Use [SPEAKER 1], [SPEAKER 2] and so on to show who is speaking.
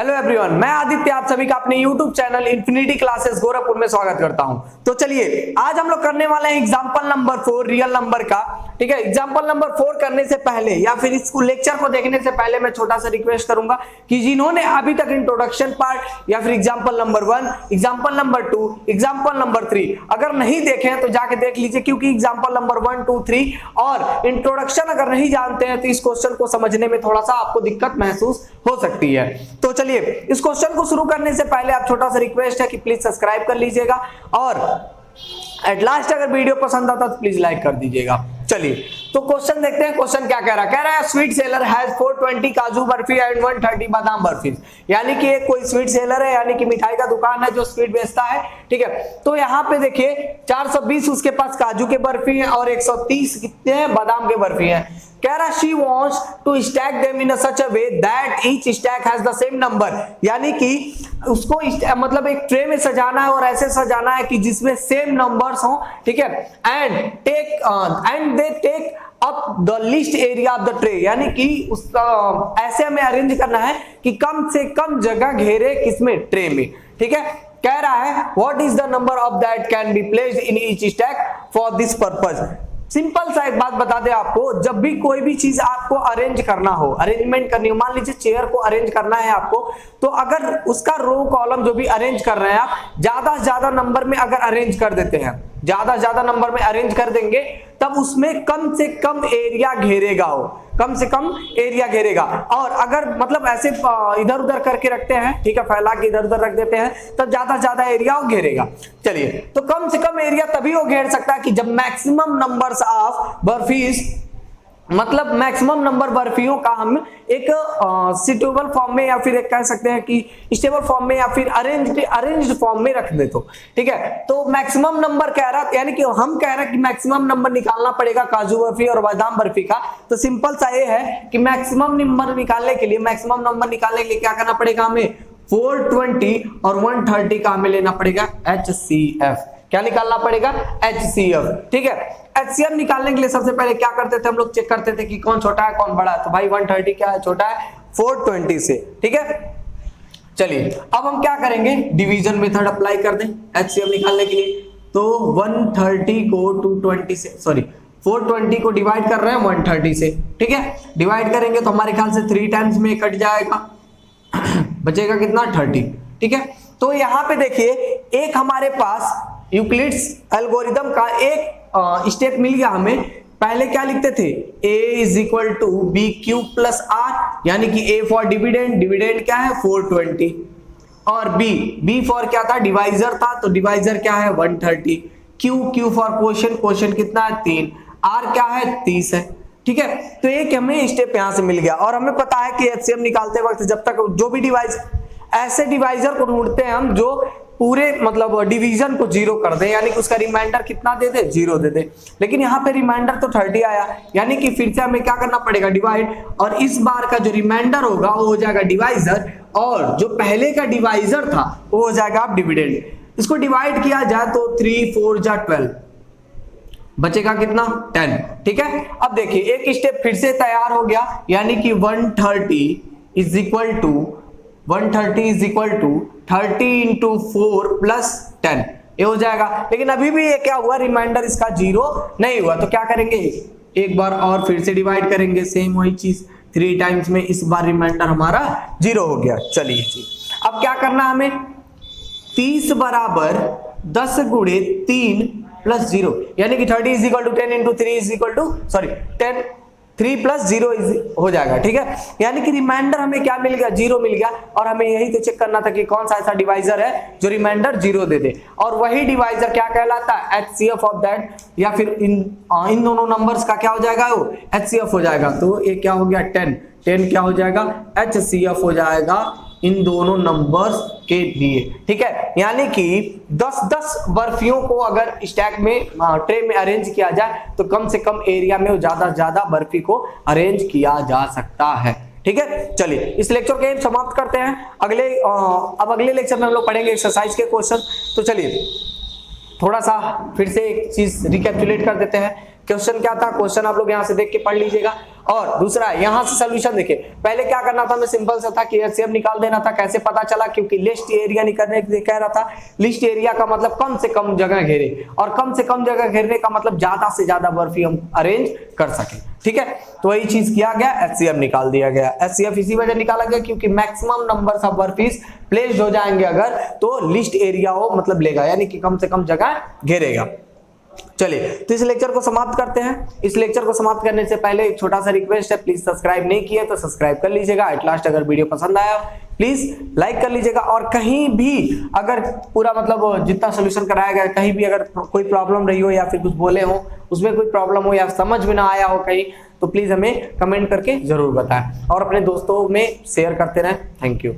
[SPEAKER 1] Hello everyone, मैं आदित्य आप सभी का अपने YouTube channel infinity classes Gorakhpur में स्वागत करता हूं। तो चलिए आज हम लोग करने वाले हैं एग्जांपल नंबर 4 रियल नंबर का। ठीक है, एग्जांपल नंबर 4 करने से पहले या फिर इस लेक्चर को देखने से पहले मैं छोटा सा रिक्वेस्ट करूंगा कि जिन्होंने अभी तक इंट्रोडक्शन पार्ट या फिर example number 1, example number 2, example number 3 अगर नहीं देखे हैं तो जाके देख लीजिए, क्योंकि एग्जांपल नंबर 1, 2, 3 और इंट्रोडक्शन अगर नहीं जानते हैं तो इस क्वेश्चन को समझने में थोड़ा सा आपको दिक्कत महसूस हो सकती है। तो चलिए इस क्वेश्चन को शुरू करने से पहले आप छोटा सा रिक्वेस्ट है कि प्लीज सब्सक्राइब कर लीजिएगा और एट लास्ट अगर वीडियो पसंद आता तो प्लीज लाइक कर दीजिएगा। चलिए तो क्वेश्चन देखते हैं। क्वेश्चन क्या कह रहा है? कह रहा है स्वीट सेलर हैज 420 काजू बर्फी एंड 130 बादाम बर्फी। यानी कि एक कोई स्वीट सेलर है, यानी कि मिठाई का दुकान है जो स्वीट बेचता है। ठीक है, तो यहाँ पे देखिए 420 उसके पास काजू के बर्फी है और 130 कितने हैं बादाम के बर्फी है। कह रहा she wants to stack them in such a way that each stack has the same number। यानी कि उसको मतलब एक ट्रे में सजाना है और ऐसे सजाना है कि जिसमें सेम नंबर्स हो। ठीक है, and they take up the least area of the tray. यानी कि उसका ऐसे हमें अरेंज करना है कि कम से कम जगह घेरे किसमें, ट्रे में। ठीक है, कह रहा है what is the number of that can be placed in each stack for this purpose. Simple सा एक बात बता दें आपको, जब भी कोई भी चीज आपको अरेंज करना हो, अरेंजमेंट करनी हो, मान लीजिए चेयर को अरेंज करना है आपको, तो अगर उसका रो कॉलम जो भी अरेंज कर रहे हैं आप ज्यादा से ज्यादा नंबर में अगर अरेंज कर देते हैं, ज्यादा से ज्यादा नंबर में अरेंज कर देंगे तब उसमें कम से कम एरिया घेरेगा, वो कम से कम एरिया घेरेगा। और अगर मतलब ऐसे इधर उधर करके रखते हैं, ठीक है, फैला के इधर उधर रख देते हैं, तब ज्यादा से ज्यादा एरिया वो घेरेगा। चलिए तो कम से कम एरिया तभी वो घेर सकता है कि जब मैक्सिमम नंबर्स ऑफ बर्फीज, मतलब मैक्सिमम नंबर बर्फियों का हम एक सिटेबल फॉर्म में या फिर एक कह सकते हैं कि स्टेबल फॉर्म में या फिर अरेंज्ड फॉर्म में रख दे। तो ठीक है, तो मैक्सिमम नंबर कह रहा, यानी कि हम कह रहे हैं कि मैक्सिमम नंबर निकालना पड़ेगा काजू बर्फी और बादाम बर्फी का। तो सिंपल सा ये है कि मैक्सिमम नंबर निकालने के लिए क्या करना पड़ेगा, हमें 420 और 130 का हमें लेना पड़ेगा HCF। क्या निकालना पड़ेगा? HCF। ठीक है, HCF निकालने के लिए सबसे पहले क्या करते थे हम लोग, चेक करते थे कि कौन छोटा है कौन बड़ा है। तो भाई 130 क्या है, छोटा है 420 से। ठीक है, चलिए अब हम क्या करेंगे, डिवीजन मेथड अप्लाई कर दें HCF निकालने के लिए। तो 130 को 220 से, सॉरी 420 को डिवाइड कर रहे हैं 130 से। ठीक है, डिवाइड करेंगे तो हमारे ख्याल से 3 टाइम्स में कट जाएगा, बचेगा कितना, 30। ठीक है, तो यहाँ पे देखिए एक हमारे पास यूक्लिड्स एल्गोरिथम का एक स्टेप मिल गया हमें। पहले क्या लिखते थे, a is equal to b q plus r, यानी कि a फॉर डिविडेंड, डिविडेंड क्या है 420, और b फॉर क्या था, डिवाइजर था, तो डिवाइजर क्या है 130, q फॉर क्वोशिएंट, क्वोशिएंट कितना है 3, r क्या है 30 है। ठीक है, तो एक हमें स्टेप यहां से मिल गया। और हमें पता है कि HCF निकालते वक्त जब तक जो भी डिवाइस, ऐसे डिवाइजर को ढूंढते हैं हम जो पूरे मतलब डिवीजन को 0 कर दे, यानी कि उसका रिमाइंडर कितना दे दे, 0 दे दे। लेकिन यहाँ पे रिमाइंडर तो 30 आया, यानी कि फिर से हमें क्या करना पड़ेगा, डिवाइड, और इस बार का जो रिमाइंडर होगा वो हो जाएगा डिवाइजर, और जो पहले का डिवाइजर था वो हो जाएगा आप डिविडेंड। इसको डिवाइड किया जाए तो 3 4 जा 12, बचेगा कितना 10। ठीक है, अब देखिए एक स्टेप फिर से तैयार हो गया, यानी कि 130 is equal to 30 into 4 plus 10, ये हो जाएगा। लेकिन अभी भी ये क्या हुआ, रिमाइंडर इसका 0 नहीं हुआ। तो क्या करेंगे, एक बार और फिर से डिवाइड करेंगे, सेम वही चीज 3 टाइम्स में, इस बार रिमाइंडर हमारा 0 हो गया। चलिए जी, अब क्या करना हमें, 30 बराबर 10 गुणे 3 प्लस 0, यानी कि 30 is equal to 10 into 3 is equal to, sorry 10 3 plus 0 हो जाएगा। ठीक है, यानी कि रिमाइंडर हमें क्या मिल गया, 0 मिल गया। और हमें यही तो चेक करना था कि कौन सा ऐसा डिवाइजर है जो रिमाइंडर 0 दे दे, और वही डिवाइजर क्या कहलाता है, HCF ऑफ दैट, या फिर इन दोनों नंबर्स का क्या हो जाएगा, वो HCF हो जाएगा। तो ये क्या हो गया, 10 क्या हो जाएगा, HCF हो जाएगा इन दोनों नंबर्स के लिए। ठीक है, यानी कि 10-10 बर्फियों को अगर स्टैक में ट्रे में अरेंज किया जाए तो कम से कम एरिया में ज्यादा से ज्यादा बर्फी को अरेंज किया जा सकता है। ठीक है, चलिए इस लेक्चर के समाप्त करते हैं। अब अगले लेक्चर में हम लोग पढ़ेंगे एक्सरसाइज के क्वेश्चन। तो चलिए थोड़ा सा फिर से एक चीज रिकैपिचुलेट कर देते हैं क्वेश्चन क्या था, क्वेश्चन आप लोग यहाँ से देख के पढ़ लीजिएगा। और दूसरा यहाँ से सोल्यूशन देखिए, पहले क्या करना था, मैं सिंपल सा था कि एचसीएफ निकाल देना था। कैसे पता चला, क्योंकि लिस्ट एरिया निकालने के लिए कह रहा था। लिस्ट एरिया का मतलब कम से कम जगह घेरे, और कम से कम जगह घेरने का मतलब ज्यादा से ज्यादा बर्फी हम अरेंज कर सके, ठीक है। तो वही चीज किया गया, एचसीएफ निकाल दिया गया। एचसीएफ इसी वजह निकाला गया क्योंकि मैक्सिमम नंबर ऑफ बर्फीज प्लेस्ड हो जाएंगे अगर, तो लिस्ट एरिया हो मतलब लेगा, यानी कि कम से कम जगह घेरेगा। चलिए, तो इस लेक्चर को समाप्त करते हैं। इस लेक्चर को समाप्त करने से पहले एक छोटा सा रिक्वेस्ट है, प्लीज सब्सक्राइब नहीं किया तो सब्सक्राइब कर लीजिएगा। एट लास्ट अगर वीडियो पसंद आया प्लीज लाइक कर लीजिएगा। और कहीं भी अगर पूरा मतलब जितना सोल्यूशन कराया गया, कहीं भी अगर कोई प्रॉब्लम रही हो या फिर कुछ बोले हो उसमें कोई प्रॉब्लम हो या समझ में ना आया हो कहीं, तो प्लीज हमें कमेंट करके जरूर बताएं और अपने दोस्तों में शेयर करते रहें। Thank you.